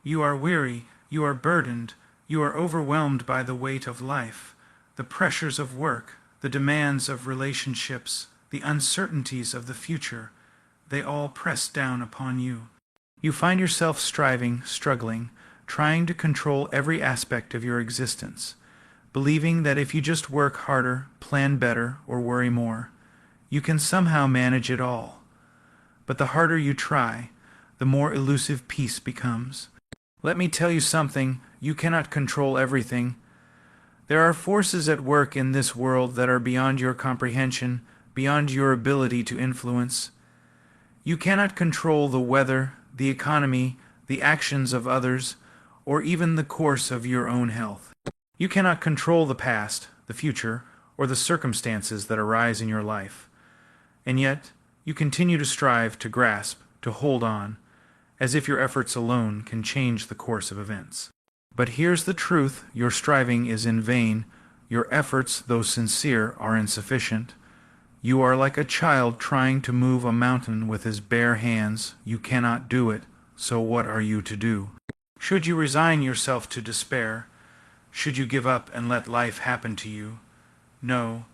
You are weary, you are burdened, you are overwhelmed by the weight of life, the pressures of work, the demands of relationships, the uncertainties of the future. They all press down upon you. You find yourself striving, struggling, trying to control every aspect of your existence, believing that if you just work harder, plan better, or worry more, you can somehow manage it all. But the harder you try, the more elusive peace becomes. Let me tell you something, you cannot control everything. There are forces at work in this world that are beyond your comprehension, beyond your ability to influence. You cannot control the weather, the economy, the actions of others, or even the course of your own health. You cannot control the past, the future, or the circumstances that arise in your life. And yet, you continue to strive, to grasp, to hold on, as if your efforts alone can change the course of events. But here's the truth, your striving is in vain, your efforts, though sincere, are insufficient. You are like a child trying to move a mountain with his bare hands. You cannot do it, so what are you to do? Should you resign yourself to despair? Should you give up and let life happen to you? No,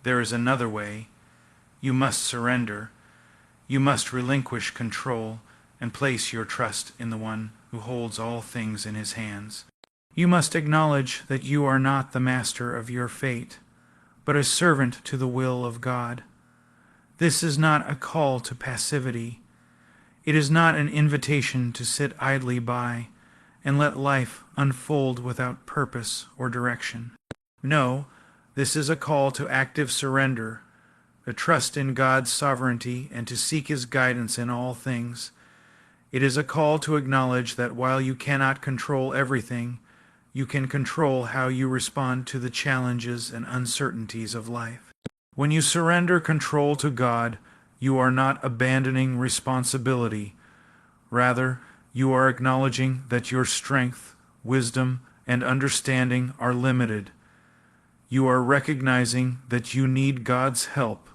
there is another way. You must surrender. You must relinquish control and place your trust in the one who holds all things in his hands. You must acknowledge that you are not the master of your fate, but a servant to the will of God. This is not a call to passivity. It is not an invitation to sit idly by and let life unfold without purpose or direction. No, this is a call to active surrender, to trust in God's sovereignty and to seek His guidance in all things. It is a call to acknowledge that while you cannot control everything, you can control how you respond to the challenges and uncertainties of life. When you surrender control to God, you are not abandoning responsibility. Rather, you are acknowledging that your strength, wisdom, and understanding are limited. You are recognizing that you need God's help,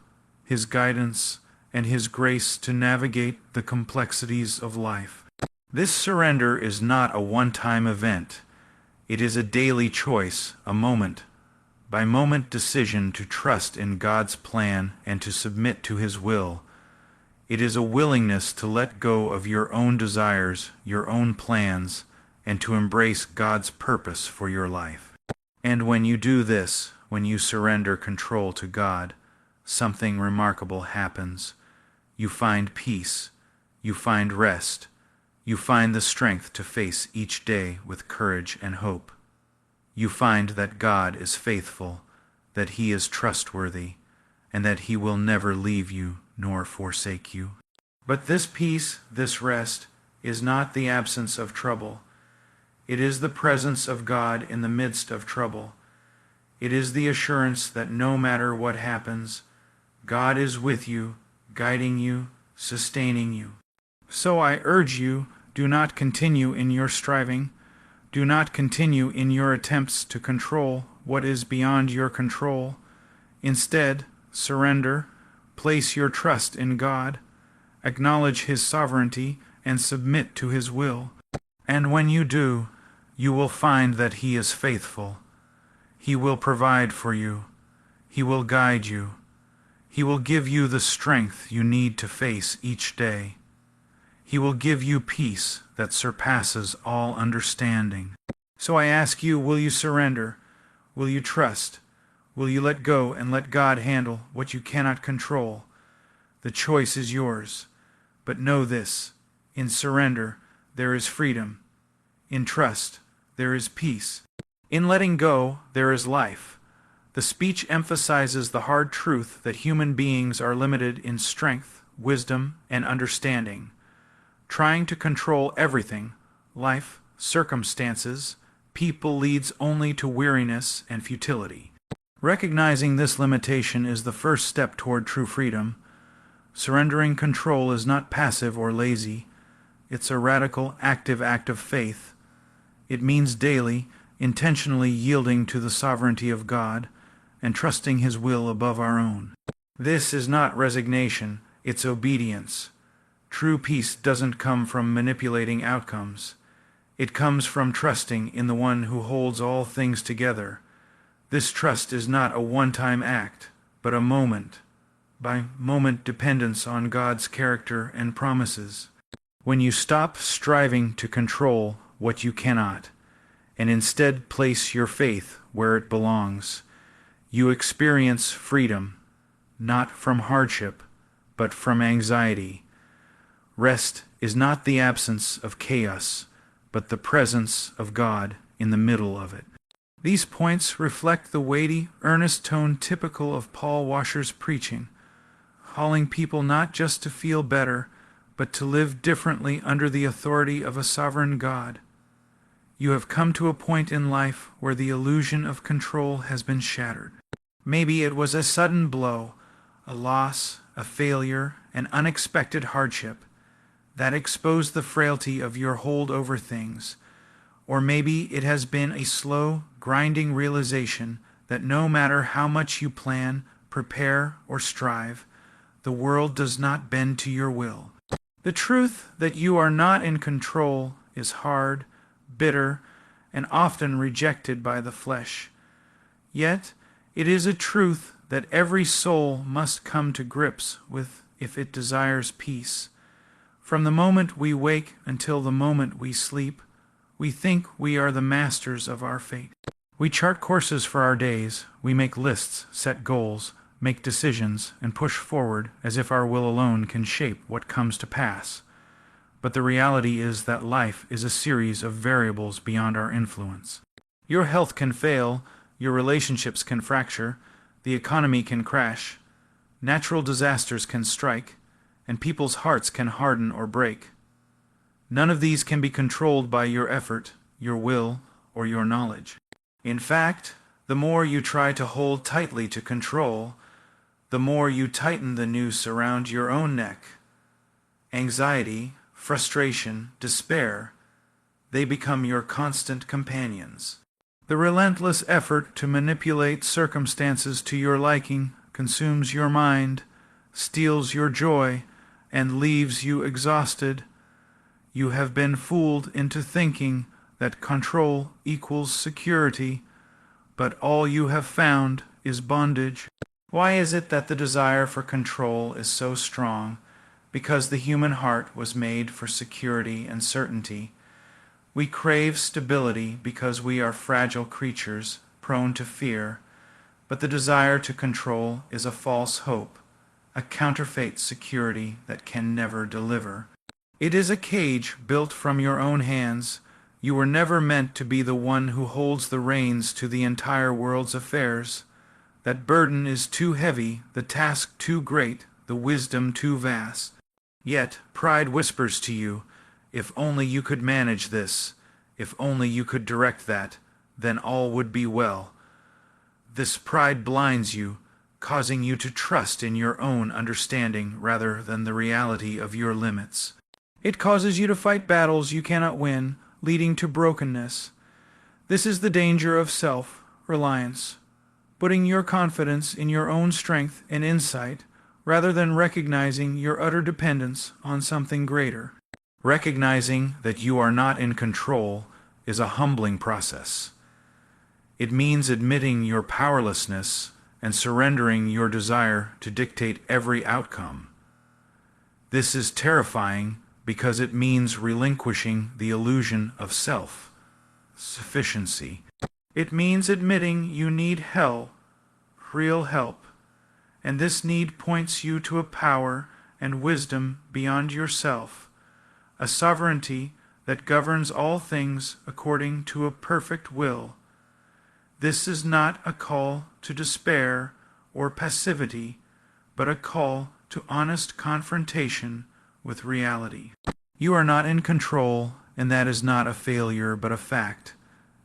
His guidance, and His grace to navigate the complexities of life. This surrender is not a one-time event. It is a daily choice, a moment-by-moment decision to trust in God's plan and to submit to His will. It is a willingness to let go of your own desires, your own plans, and to embrace God's purpose for your life. And when you do this, when you surrender control to God, something remarkable happens. You find peace, you find rest, you find the strength to face each day with courage and hope. You find that God is faithful, that He is trustworthy, and that He will never leave you nor forsake you. But this peace, this rest, is not the absence of trouble. It is the presence of God in the midst of trouble. It is the assurance that no matter what happens, God is with you, guiding you, sustaining you. So I urge you, do not continue in your striving. Do not continue in your attempts to control what is beyond your control. Instead, surrender, place your trust in God, acknowledge His sovereignty, and submit to His will. And when you do, you will find that He is faithful. He will provide for you. He will guide you. He will give you the strength you need to face each day. He will give you peace that surpasses all understanding. So I ask you, will you surrender? Will you trust? Will you let go and let God handle what you cannot control? The choice is yours. But know this, in surrender there is freedom. In trust there is peace. In letting go there is life. The speech emphasizes the hard truth that human beings are limited in strength, wisdom, and understanding. Trying to control everything, life, circumstances, people, leads only to weariness and futility. Recognizing this limitation is the first step toward true freedom. Surrendering control is not passive or lazy. It's a radical, active act of faith. It means daily, intentionally yielding to the sovereignty of God and trusting His will above our own. This is not resignation, it's obedience. True peace doesn't come from manipulating outcomes. It comes from trusting in the one who holds all things together. This trust is not a one-time act, but a moment-by-moment dependence on God's character and promises. When you stop striving to control what you cannot, and instead place your faith where it belongs, you experience freedom, not from hardship, but from anxiety. Rest is not the absence of chaos, but the presence of God in the middle of it. These points reflect the weighty, earnest tone typical of Paul Washer's preaching, calling people not just to feel better, but to live differently under the authority of a sovereign God. You have come to a point in life where the illusion of control has been shattered. Maybe it was a sudden blow, a loss, a failure, an unexpected hardship that exposed the frailty of your hold over things. Or maybe it has been a slow, grinding realization that no matter how much you plan, prepare, or strive, the world does not bend to your will. The truth that you are not in control is hard, bitter, and often rejected by the flesh. Yet, it is a truth that every soul must come to grips with if it desires peace. From the moment we wake until the moment we sleep, we think we are the masters of our fate. We chart courses for our days, we make lists, set goals, make decisions, and push forward as if our will alone can shape what comes to pass. But the reality is that life is a series of variables beyond our influence. Your health can fail, your relationships can fracture, the economy can crash, natural disasters can strike, and people's hearts can harden or break. None of these can be controlled by your effort, your will, or your knowledge. In fact, the more you try to hold tightly to control, the more you tighten the noose around your own neck. Anxiety, frustration, despair, they become your constant companions. The relentless effort to manipulate circumstances to your liking consumes your mind, steals your joy, and leaves you exhausted. You have been fooled into thinking that control equals security, but all you have found is bondage. Why is it that the desire for control is so strong? Because the human heart was made for security and certainty. We crave stability because we are fragile creatures, prone to fear, but the desire to control is a false hope, a counterfeit security that can never deliver. It is a cage built from your own hands. You were never meant to be the one who holds the reins to the entire world's affairs. That burden is too heavy, the task too great, the wisdom too vast. Yet pride whispers to you, if only you could manage this, if only you could direct that, then all would be well. This pride blinds you, causing you to trust in your own understanding rather than the reality of your limits. It causes you to fight battles you cannot win, leading to brokenness. This is the danger of self-reliance, putting your confidence in your own strength and insight rather than recognizing your utter dependence on something greater. Recognizing that you are not in control is a humbling process. It means admitting your powerlessness and surrendering your desire to dictate every outcome. This is terrifying because it means relinquishing the illusion of self-sufficiency. It means admitting you need real help, and this need points you to a power and wisdom beyond yourself, a sovereignty that governs all things according to a perfect will. This is not a call to despair or passivity, but a call to honest confrontation with reality. You are not in control, and that is not a failure but a fact.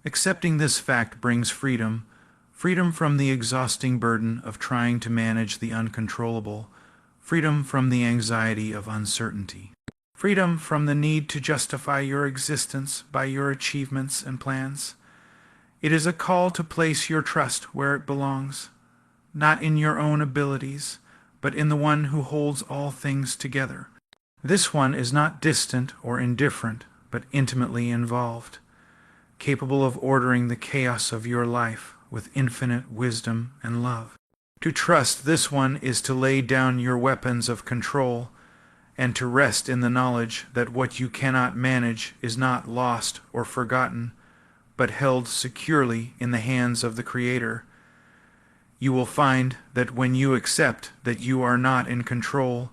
Accepting this fact brings freedom, freedom from the exhausting burden of trying to manage the uncontrollable, freedom from the anxiety of uncertainty, freedom from the need to justify your existence by your achievements and plans. It is a call to place your trust where it belongs, not in your own abilities, but in the one who holds all things together. This one is not distant or indifferent, but intimately involved, capable of ordering the chaos of your life with infinite wisdom and love. To trust this one is to lay down your weapons of control and to rest in the knowledge that what you cannot manage is not lost or forgotten, but held securely in the hands of the Creator. You will find that when you accept that you are not in control,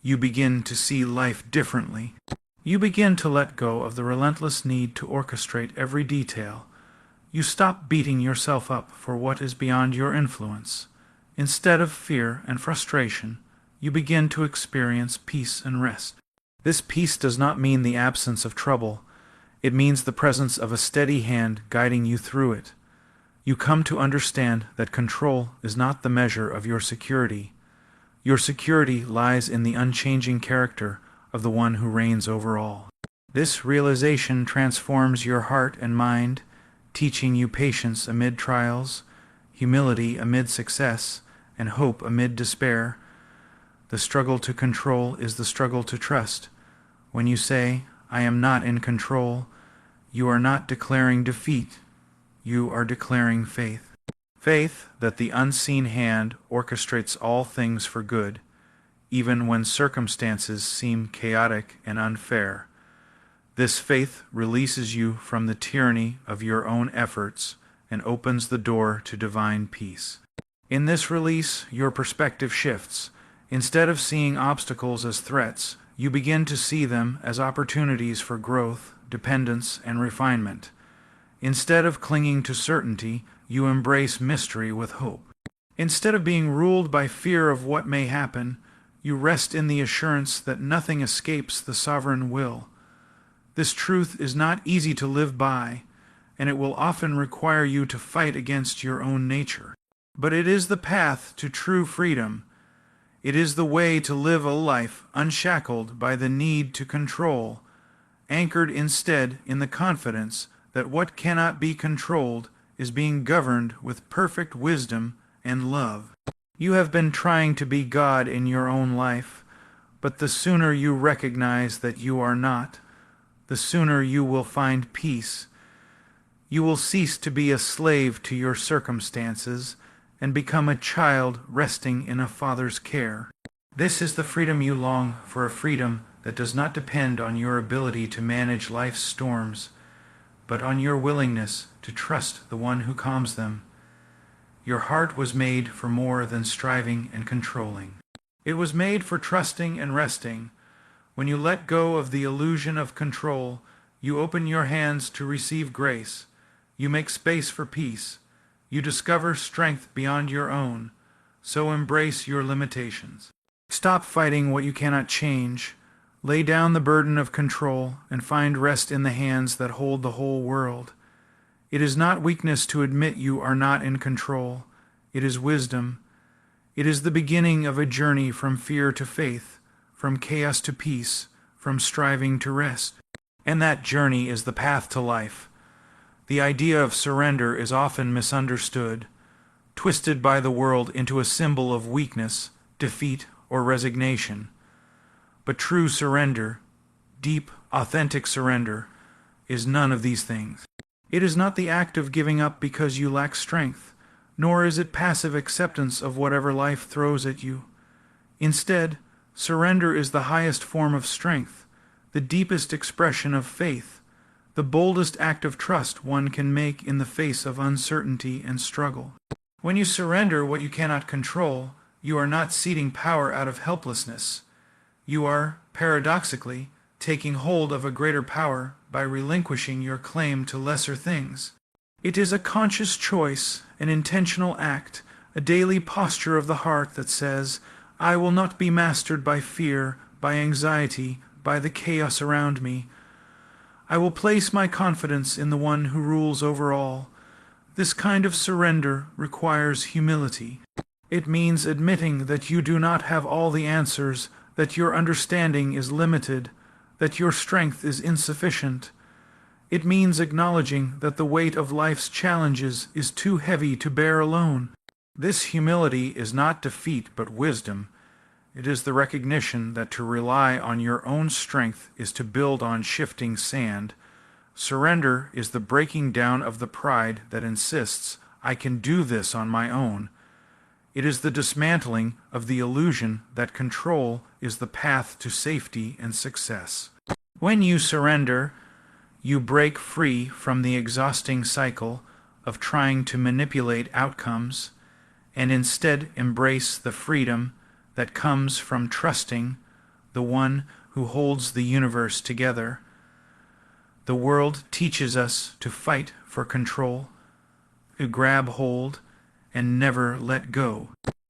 you begin to see life differently. You begin to let go of the relentless need to orchestrate every detail. You stop beating yourself up for what is beyond your influence. Instead of fear and frustration, you begin to experience peace and rest. This peace does not mean the absence of trouble. It means the presence of a steady hand guiding you through it. You come to understand that control is not the measure of your security. Your security lies in the unchanging character of the one who reigns over all. This realization transforms your heart and mind, teaching you patience amid trials, humility amid success, and hope amid despair. The struggle to control is the struggle to trust. When you say, "I am not in control," you are not declaring defeat. You are declaring faith. Faith that the unseen hand orchestrates all things for good, even when circumstances seem chaotic and unfair. This faith releases you from the tyranny of your own efforts and opens the door to divine peace. In this release, your perspective shifts. Instead of seeing obstacles as threats, you begin to see them as opportunities for growth, dependence, and refinement. Instead of clinging to certainty, you embrace mystery with hope. Instead of being ruled by fear of what may happen, you rest in the assurance that nothing escapes the sovereign will. This truth is not easy to live by, and it will often require you to fight against your own nature. But it is the path to true freedom. It is the way to live a life unshackled by the need to control, anchored instead in the confidence that what cannot be controlled is being governed with perfect wisdom and love. You have been trying to be God in your own life, but the sooner you recognize that you are not, the sooner you will find peace. You will cease to be a slave to your circumstances and become a child resting in a father's care. This is the freedom you long for, a freedom that does not depend on your ability to manage life's storms, but on your willingness to trust the one who calms them. Your heart was made for more than striving and controlling. It was made for trusting and resting. When you let go of the illusion of control, you open your hands to receive grace. You make space for peace. You discover strength beyond your own. So embrace your limitations. Stop fighting what you cannot change. Lay down the burden of control and find rest in the hands that hold the whole world. It is not weakness to admit you are not in control. It is wisdom. It is the beginning of a journey from fear to faith, from chaos to peace, from striving to rest. And that journey is the path to life. The idea of surrender is often misunderstood, twisted by the world into a symbol of weakness, defeat, or resignation. But true surrender, deep, authentic surrender, is none of these things. It is not the act of giving up because you lack strength, nor is it passive acceptance of whatever life throws at you. Instead, surrender is the highest form of strength, the deepest expression of faith, the boldest act of trust one can make in the face of uncertainty and struggle. When you surrender what you cannot control, you are not ceding power out of helplessness. You are, paradoxically, taking hold of a greater power by relinquishing your claim to lesser things. It is a conscious choice, an intentional act, a daily posture of the heart that says, "I will not be mastered by fear, by anxiety, by the chaos around me. I will place my confidence in the one who rules over all." This kind of surrender requires humility. It means admitting that you do not have all the answers, that your understanding is limited, that your strength is insufficient. It means acknowledging that the weight of life's challenges is too heavy to bear alone. This humility is not defeat but wisdom. It is the recognition that to rely on your own strength is to build on shifting sand. Surrender is the breaking down of the pride that insists, I can do this on my own. It is the dismantling of the illusion that control is the path to safety and success. When you surrender, you break free from the exhausting cycle of trying to manipulate outcomes and instead embrace the freedom that comes from trusting the one who holds the universe together. The world teaches us to fight for control, to grab hold, and never let go.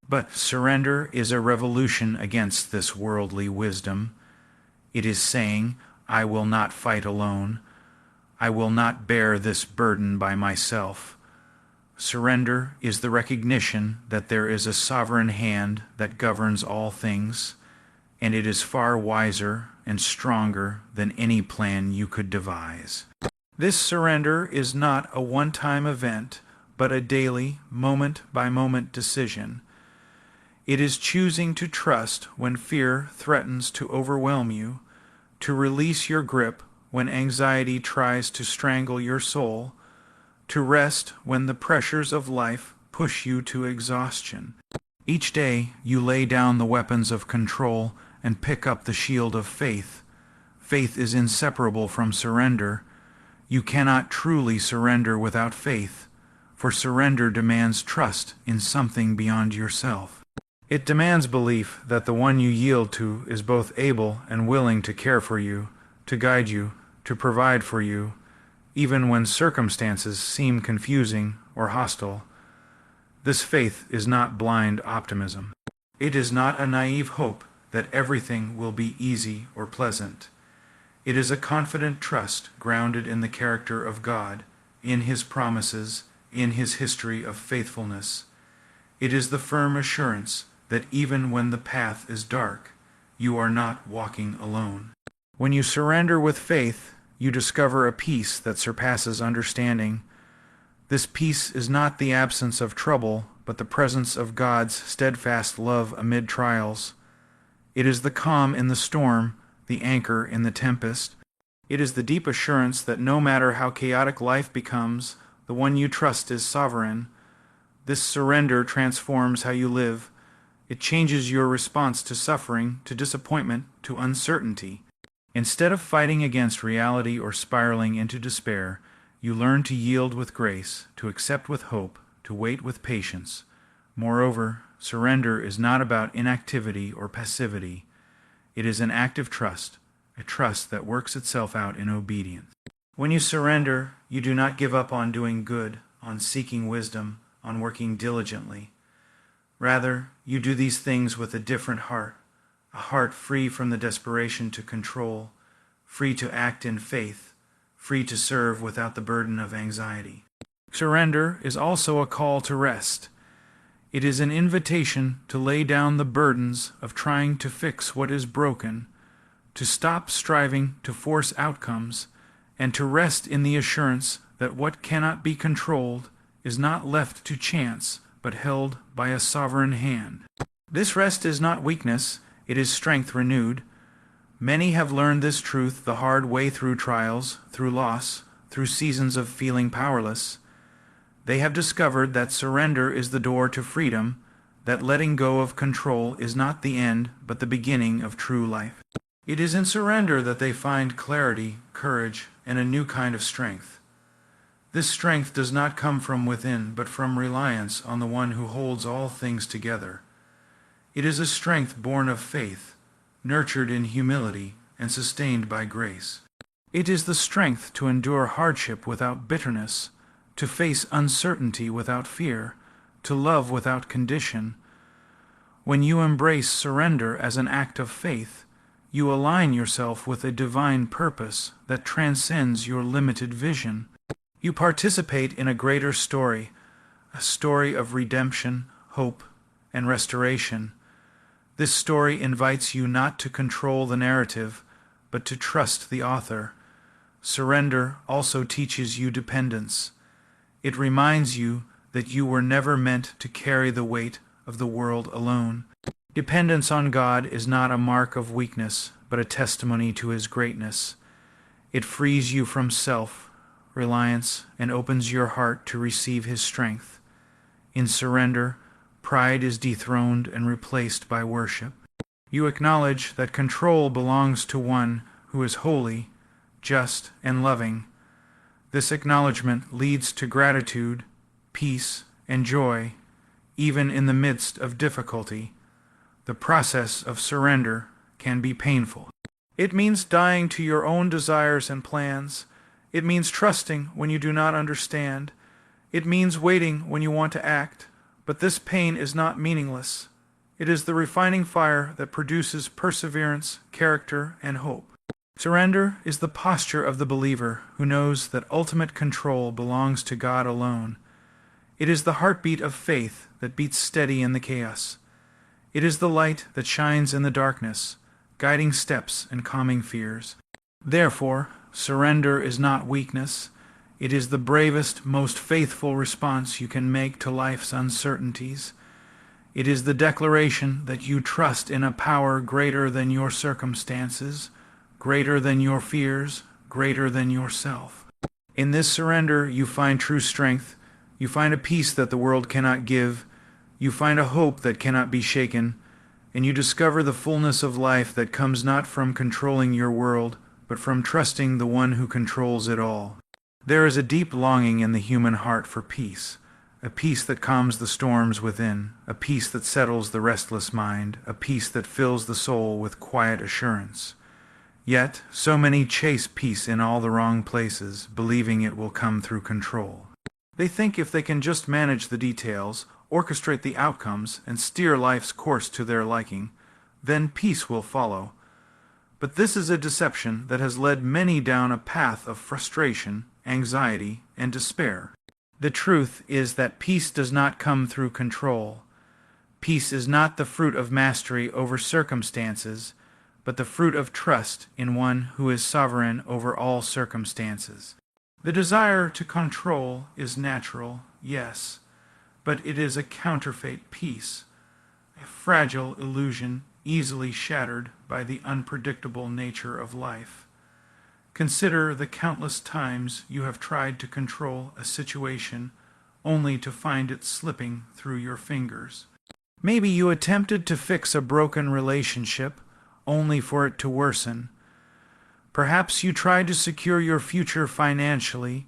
But surrender is a revolution against this worldly wisdom. It is saying, I will not fight alone. I will not bear this burden by myself. Surrender is the recognition that there is a sovereign hand that governs all things, and it is far wiser and stronger than any plan you could devise. This surrender is not a one-time event, but a daily, moment-by-moment decision. It is choosing to trust when fear threatens to overwhelm you, to release your grip when anxiety tries to strangle your soul, to rest when the pressures of life push you to exhaustion. Each day you lay down the weapons of control and pick up the shield of faith. Faith is inseparable from surrender. You cannot truly surrender without faith, for surrender demands trust in something beyond yourself. It demands belief that the one you yield to is both able and willing to care for you, to guide you, to provide for you, even when circumstances seem confusing or hostile. This faith is not blind optimism. It is not a naive hope that everything will be easy or pleasant. It is a confident trust grounded in the character of God, in His promises, in His history of faithfulness. It is the firm assurance that even when the path is dark, you are not walking alone. When you surrender with faith, you discover a peace that surpasses understanding. This peace is not the absence of trouble, but the presence of God's steadfast love amid trials. It is the calm in the storm, the anchor in the tempest. It is the deep assurance that no matter how chaotic life becomes, the one you trust is sovereign. This surrender transforms how you live. It changes your response to suffering, to disappointment, to uncertainty. Instead of fighting against reality or spiraling into despair, you learn to yield with grace, to accept with hope, to wait with patience. Moreover, surrender is not about inactivity or passivity. It is an active trust, a trust that works itself out in obedience. When you surrender, you do not give up on doing good, on seeking wisdom, on working diligently. Rather, you do these things with a different heart, a heart free from the desperation to control, free to act in faith, free to serve without the burden of anxiety. Surrender is also a call to rest. It is an invitation to lay down the burdens of trying to fix what is broken, to stop striving to force outcomes, and to rest in the assurance that what cannot be controlled is not left to chance, but held by a sovereign hand. This rest is not weakness, it is strength renewed. Many have learned this truth the hard way through trials, through loss, through seasons of feeling powerless. They have discovered that surrender is the door to freedom, that letting go of control is not the end, but the beginning of true life. It is in surrender that they find clarity, courage, and a new kind of strength. This strength does not come from within, but from reliance on the one who holds all things together. It is a strength born of faith, nurtured in humility, and sustained by grace. It is the strength to endure hardship without bitterness, to face uncertainty without fear, to love without condition. When you embrace surrender as an act of faith, you align yourself with a divine purpose that transcends your limited vision. You participate in a greater story, a story of redemption, hope, and restoration. This story invites you not to control the narrative, but to trust the author. Surrender also teaches you dependence. It reminds you that you were never meant to carry the weight of the world alone. Dependence on God is not a mark of weakness, but a testimony to His greatness. It frees you from self-reliance and opens your heart to receive His strength. In surrender, pride is dethroned and replaced by worship. You acknowledge that control belongs to one who is holy, just, and loving. This acknowledgement leads to gratitude, peace, and joy, even in the midst of difficulty. The process of surrender can be painful. It means dying to your own desires and plans. It means trusting when you do not understand. It means waiting when you want to act. But this pain is not meaningless. It is the refining fire that produces perseverance, character, and hope. Surrender is the posture of the believer who knows that ultimate control belongs to God alone. It is the heartbeat of faith that beats steady in the chaos. It is the light that shines in the darkness, guiding steps and calming fears. Therefore, surrender is not weakness. It is the bravest, most faithful response you can make to life's uncertainties. It is the declaration that you trust in a power greater than your circumstances, greater than your fears, greater than yourself. In this surrender, you find true strength. You find a peace that the world cannot give. You find a hope that cannot be shaken. And you discover the fullness of life that comes not from controlling your world, but from trusting the one who controls it all. There is a deep longing in the human heart for peace, a peace that calms the storms within, a peace that settles the restless mind, a peace that fills the soul with quiet assurance. Yet, so many chase peace in all the wrong places, believing it will come through control. They think if they can just manage the details, orchestrate the outcomes, and steer life's course to their liking, then peace will follow. But this is a deception that has led many down a path of frustration, anxiety, and despair. The truth is that peace does not come through control. Peace is not the fruit of mastery over circumstances, but the fruit of trust in one who is sovereign over all circumstances. The desire to control is natural, yes, but it is a counterfeit peace, a fragile illusion easily shattered by the unpredictable nature of life. Consider the countless times you have tried to control a situation only to find it slipping through your fingers. Maybe you attempted to fix a broken relationship only for it to worsen. Perhaps you tried to secure your future financially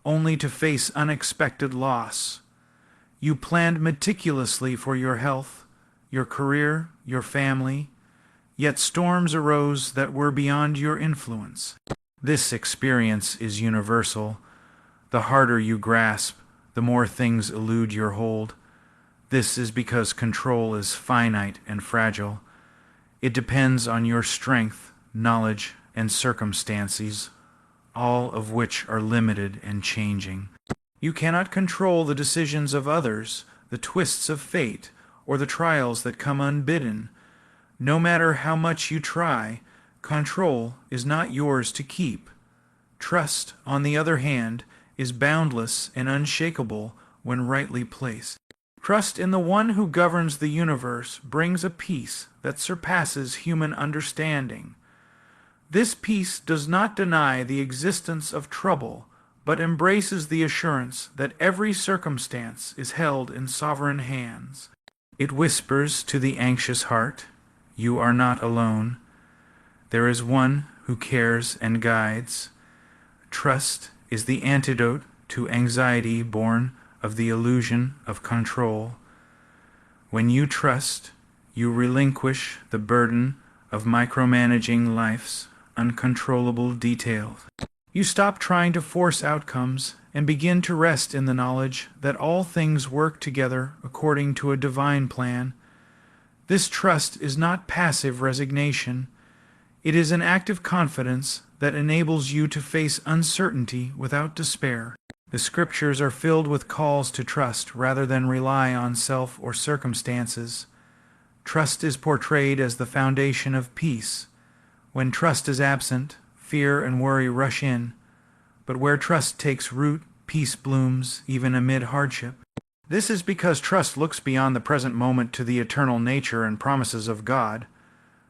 only to face unexpected loss. You planned meticulously for your health, your career, your family, yet storms arose that were beyond your influence. This experience is universal. The harder you grasp, the more things elude your hold. This is because control is finite and fragile. It depends on your strength, knowledge, and circumstances, all of which are limited and changing. You cannot control the decisions of others, the twists of fate, or the trials that come unbidden. No matter how much you try, control is not yours to keep. Trust, on the other hand, is boundless and unshakable when rightly placed. Trust in the one who governs the universe brings a peace that surpasses human understanding. This peace does not deny the existence of trouble, but embraces the assurance that every circumstance is held in sovereign hands. It whispers to the anxious heart, "You are not alone. There is one who cares and guides." Trust is the antidote to anxiety born of the illusion of control. When you trust, you relinquish the burden of micromanaging life's uncontrollable details. You stop trying to force outcomes and begin to rest in the knowledge that all things work together according to a divine plan. This trust is not passive resignation. It is an active confidence that enables you to face uncertainty without despair. The Scriptures are filled with calls to trust rather than rely on self or circumstances. Trust is portrayed as the foundation of peace. When trust is absent, fear and worry rush in. But where trust takes root, peace blooms even amid hardship. This is because trust looks beyond the present moment to the eternal nature and promises of God.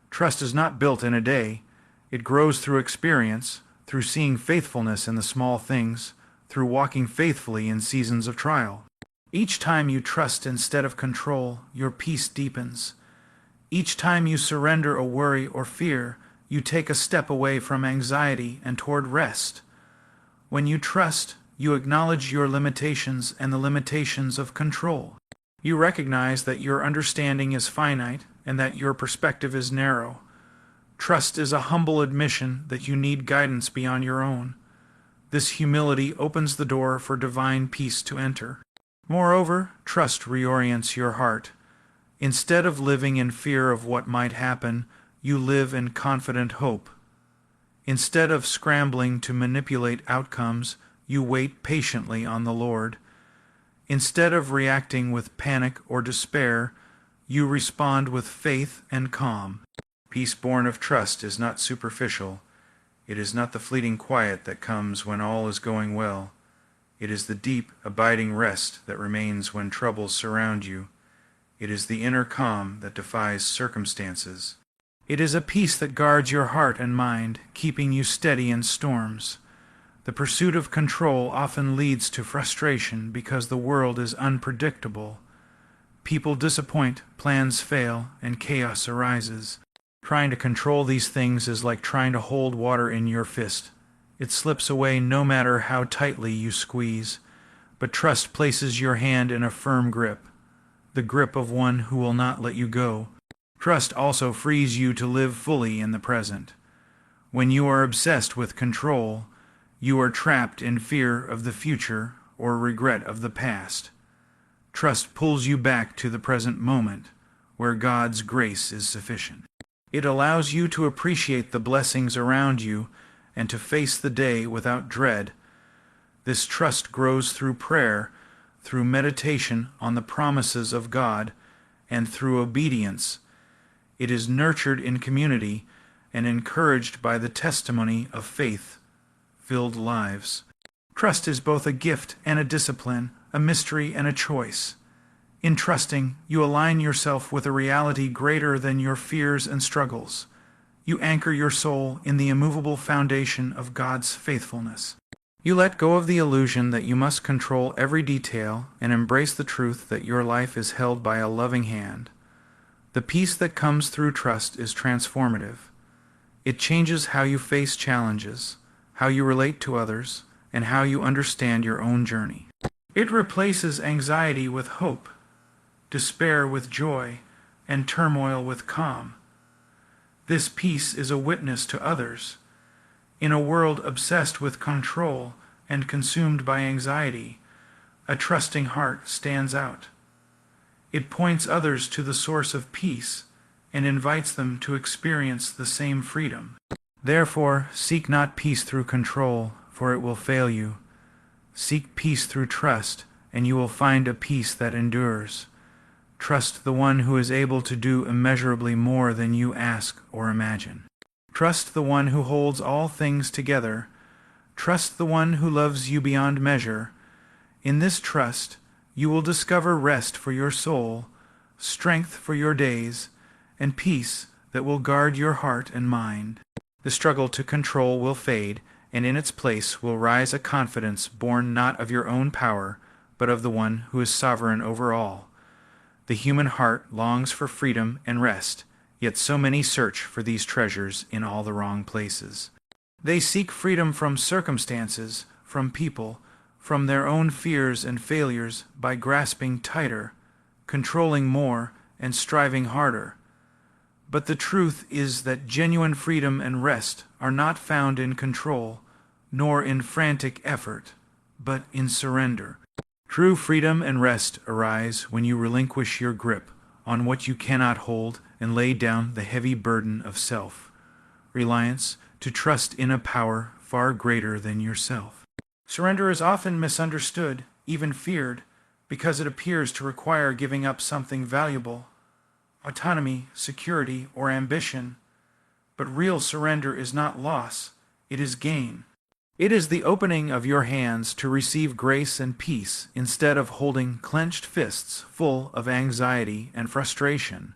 Trust is not built in a day. It grows through experience, through seeing faithfulness in the small things, through walking faithfully in seasons of trial. Each time you trust instead of control, your peace deepens. Each time you surrender a worry or fear, you take a step away from anxiety and toward rest. When you trust, you acknowledge your limitations and the limitations of control. You recognize that your understanding is finite and that your perspective is narrow. Trust is a humble admission that you need guidance beyond your own. This humility opens the door for divine peace to enter. Moreover, trust reorients your heart. Instead of living in fear of what might happen, you live in confident hope. Instead of scrambling to manipulate outcomes, you wait patiently on the Lord. Instead of reacting with panic or despair, you respond with faith and calm. Peace born of trust is not superficial. It is not the fleeting quiet that comes when all is going well. It is the deep, abiding rest that remains when troubles surround you. It is the inner calm that defies circumstances. It is a peace that guards your heart and mind, keeping you steady in storms. The pursuit of control often leads to frustration because the world is unpredictable. People disappoint, plans fail, and chaos arises. Trying to control these things is like trying to hold water in your fist. It slips away no matter how tightly you squeeze. But trust places your hand in a firm grip, the grip of one who will not let you go. Trust also frees you to live fully in the present. When you are obsessed with control, you are trapped in fear of the future or regret of the past. Trust pulls you back to the present moment, where God's grace is sufficient. It allows you to appreciate the blessings around you and to face the day without dread. This trust grows through prayer, through meditation on the promises of God, and through obedience. It is nurtured in community and encouraged by the testimony of faith-filled lives. Trust is both a gift and a discipline, a mystery and a choice. In trusting, you align yourself with a reality greater than your fears and struggles. You anchor your soul in the immovable foundation of God's faithfulness. You let go of the illusion that you must control every detail and embrace the truth that your life is held by a loving hand. The peace that comes through trust is transformative. It changes how you face challenges, how you relate to others, and how you understand your own journey. It replaces anxiety with hope, despair with joy, and turmoil with calm. This peace is a witness to others. In a world obsessed with control and consumed by anxiety, a trusting heart stands out. It points others to the source of peace and invites them to experience the same freedom. Therefore, seek not peace through control, for it will fail you. Seek peace through trust, and you will find a peace that endures. Trust the one who is able to do immeasurably more than you ask or imagine. Trust the one who holds all things together. Trust the one who loves you beyond measure. In this trust, you will discover rest for your soul, strength for your days, and peace that will guard your heart and mind. The struggle to control will fade, and in its place will rise a confidence born not of your own power, but of the one who is sovereign over all. The human heart longs for freedom and rest, yet so many search for these treasures in all the wrong places. They seek freedom from circumstances, from people, from their own fears and failures by grasping tighter, controlling more, and striving harder. But the truth is that genuine freedom and rest are not found in control, nor in frantic effort, but in surrender. True freedom and rest arise when you relinquish your grip on what you cannot hold and lay down the heavy burden of self-reliance to trust in a power far greater than yourself. Surrender is often misunderstood, even feared, because it appears to require giving up something valuable, autonomy, security, or ambition. But real surrender is not loss, it is gain. It is the opening of your hands to receive grace and peace instead of holding clenched fists full of anxiety and frustration.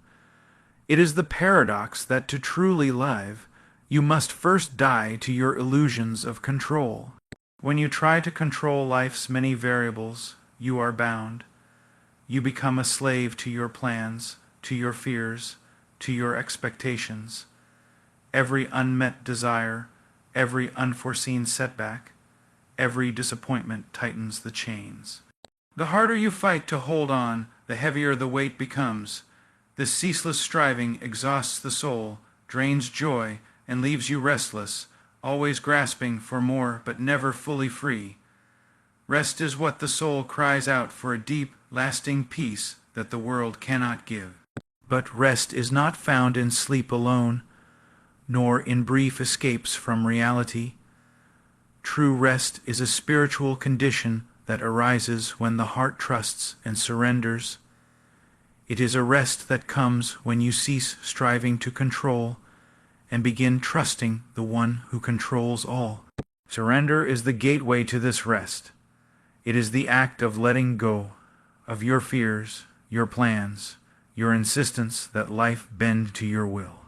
It is the paradox that to truly live, you must first die to your illusions of control. When you try to control life's many variables, you are bound. You become a slave to your plans, to your fears, to your expectations. Every unmet desire, every unforeseen setback, every disappointment tightens the chains. The harder you fight to hold on, the heavier the weight becomes. This ceaseless striving exhausts the soul, drains joy, and leaves you restless, always grasping for more but never fully free. Rest is what the soul cries out for, a deep, lasting peace that the world cannot give. But rest is not found in sleep alone, nor in brief escapes from reality. True rest is a spiritual condition that arises when the heart trusts and surrenders. It is a rest that comes when you cease striving to control and begin trusting the one who controls all. Surrender is the gateway to this rest. It is the act of letting go of your fears, your plans, your insistence that life bend to your will.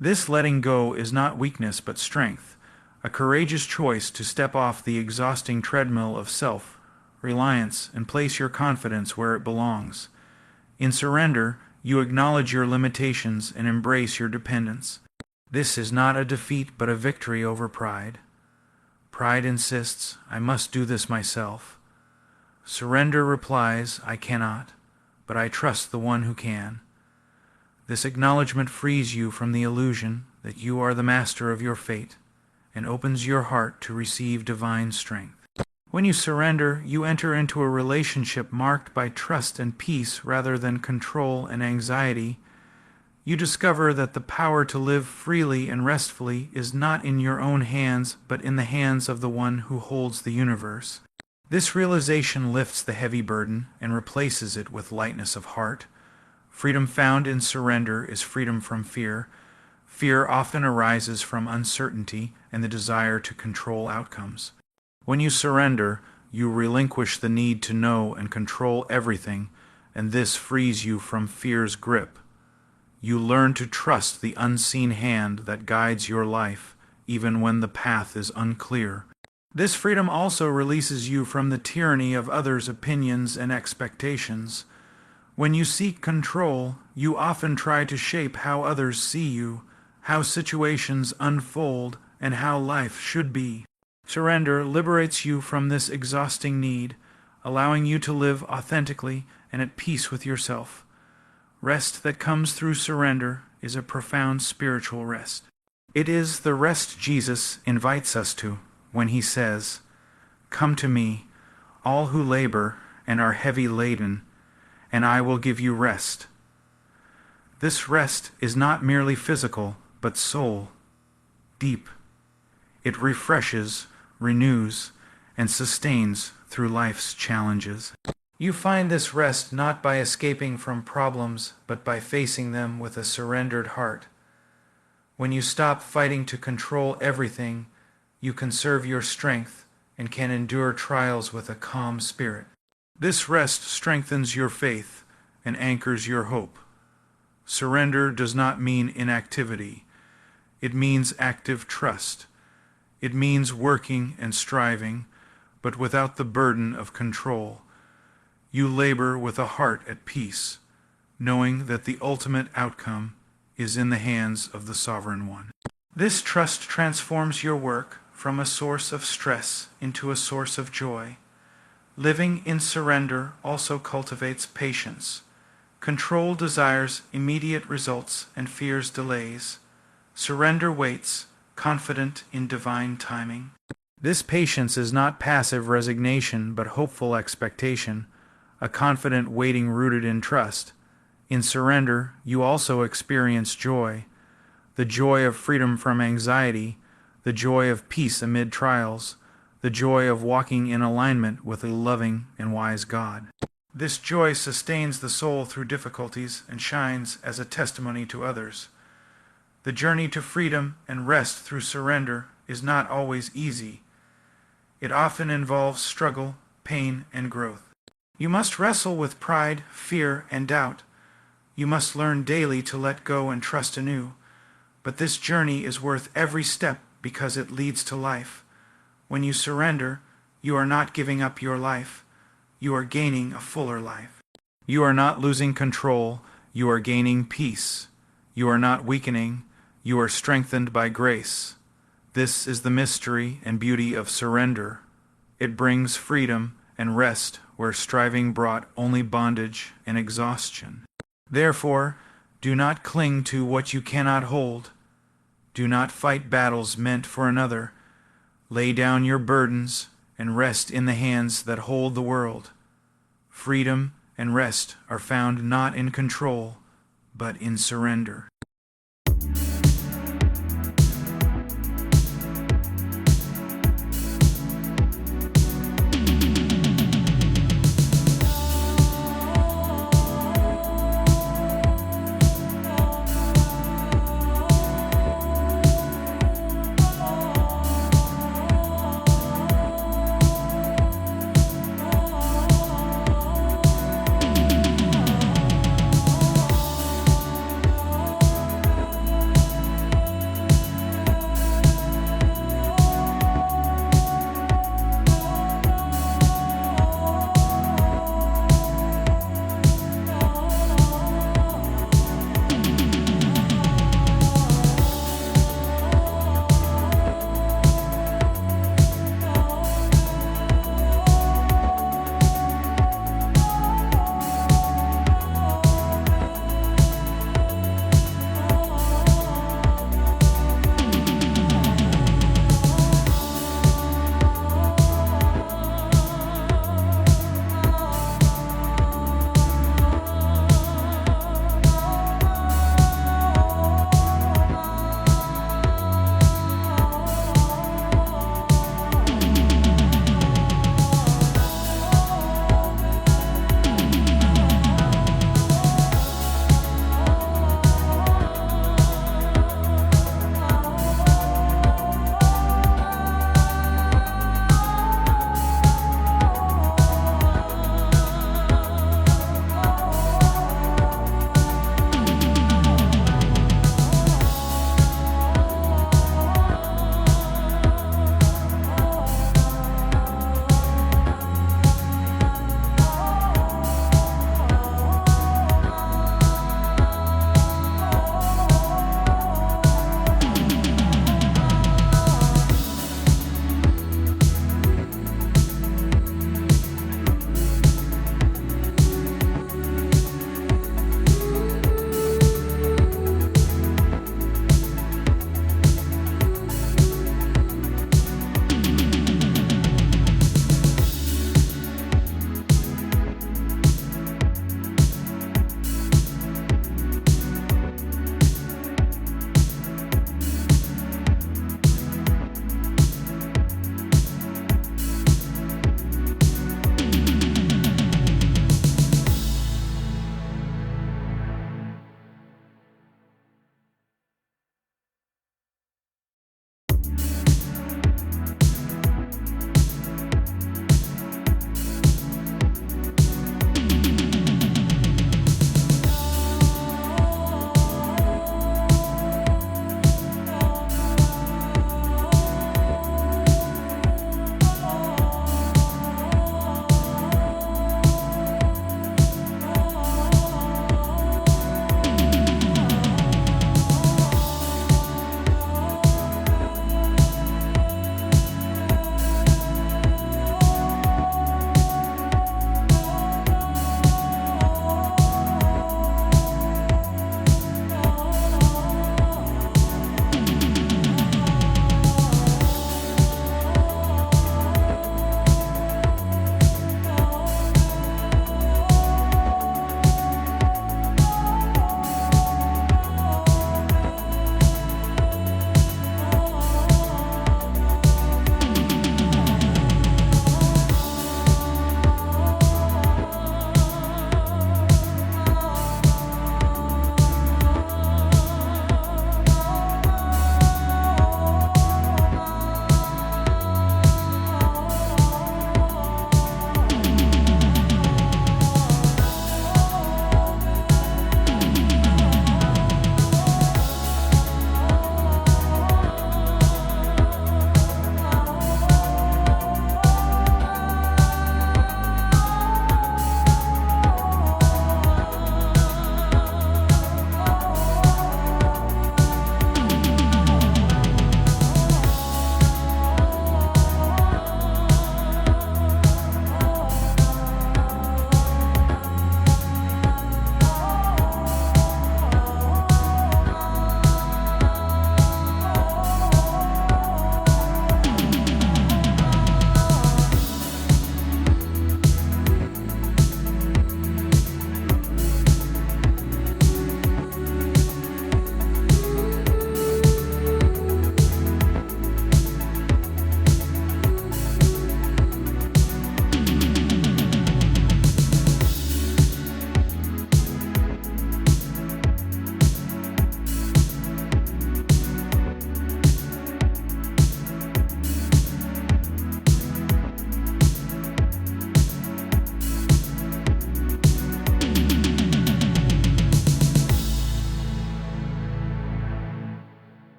This letting go is not weakness but strength, a courageous choice to step off the exhausting treadmill of self-reliance and place your confidence where it belongs. In surrender, you acknowledge your limitations and embrace your dependence. This is not a defeat but a victory over pride. Pride insists, I must do this myself. Surrender replies, I cannot, but I trust the one who can. This acknowledgement frees you from the illusion that you are the master of your fate and opens your heart to receive divine strength. When you surrender, you enter into a relationship marked by trust and peace rather than control and anxiety. You discover that the power to live freely and restfully is not in your own hands, but in the hands of the one who holds the universe. This realization lifts the heavy burden and replaces it with lightness of heart. Freedom found in surrender is freedom from fear. Fear often arises from uncertainty and the desire to control outcomes. When you surrender, you relinquish the need to know and control everything, and this frees you from fear's grip. You learn to trust the unseen hand that guides your life, even when the path is unclear. This freedom also releases you from the tyranny of others' opinions and expectations. When you seek control, you often try to shape how others see you, how situations unfold, and how life should be. Surrender liberates you from this exhausting need, allowing you to live authentically and at peace with yourself. Rest that comes through surrender is a profound spiritual rest. It is the rest Jesus invites us to when he says, Come to me, all who labor and are heavy laden, and I will give you rest. This rest is not merely physical, but soul, deep. It refreshes, renews, and sustains through life's challenges. You find this rest not by escaping from problems, but by facing them with a surrendered heart. When you stop fighting to control everything, you conserve your strength and can endure trials with a calm spirit. This rest strengthens your faith and anchors your hope. Surrender does not mean inactivity. It means active trust. It means working and striving, but without the burden of control. You labor with a heart at peace, knowing that the ultimate outcome is in the hands of the Sovereign One. This trust transforms your work from a source of stress into a source of joy. Living in surrender also cultivates patience. Control desires immediate results and fears delays. Surrender waits, confident in divine timing. This patience is not passive resignation, but hopeful expectation, a confident waiting rooted in trust. In surrender, you also experience joy, the joy of freedom from anxiety, the joy of peace amid trials, the joy of walking in alignment with a loving and wise God. This joy sustains the soul through difficulties and shines as a testimony to others. The journey to freedom and rest through surrender is not always easy. It often involves struggle, pain, and growth. You must wrestle with pride, fear, and doubt. You must learn daily to let go and trust anew. But this journey is worth every step because it leads to life. When you surrender, you are not giving up your life. You are gaining a fuller life. You are not losing control. You are gaining peace. You are not weakening. You are strengthened by grace. This is the mystery and beauty of surrender. It brings freedom and rest where striving brought only bondage and exhaustion. Therefore, do not cling to what you cannot hold. Do not fight battles meant for another. Lay down your burdens and rest in the hands that hold the world. Freedom and rest are found not in control, but in surrender.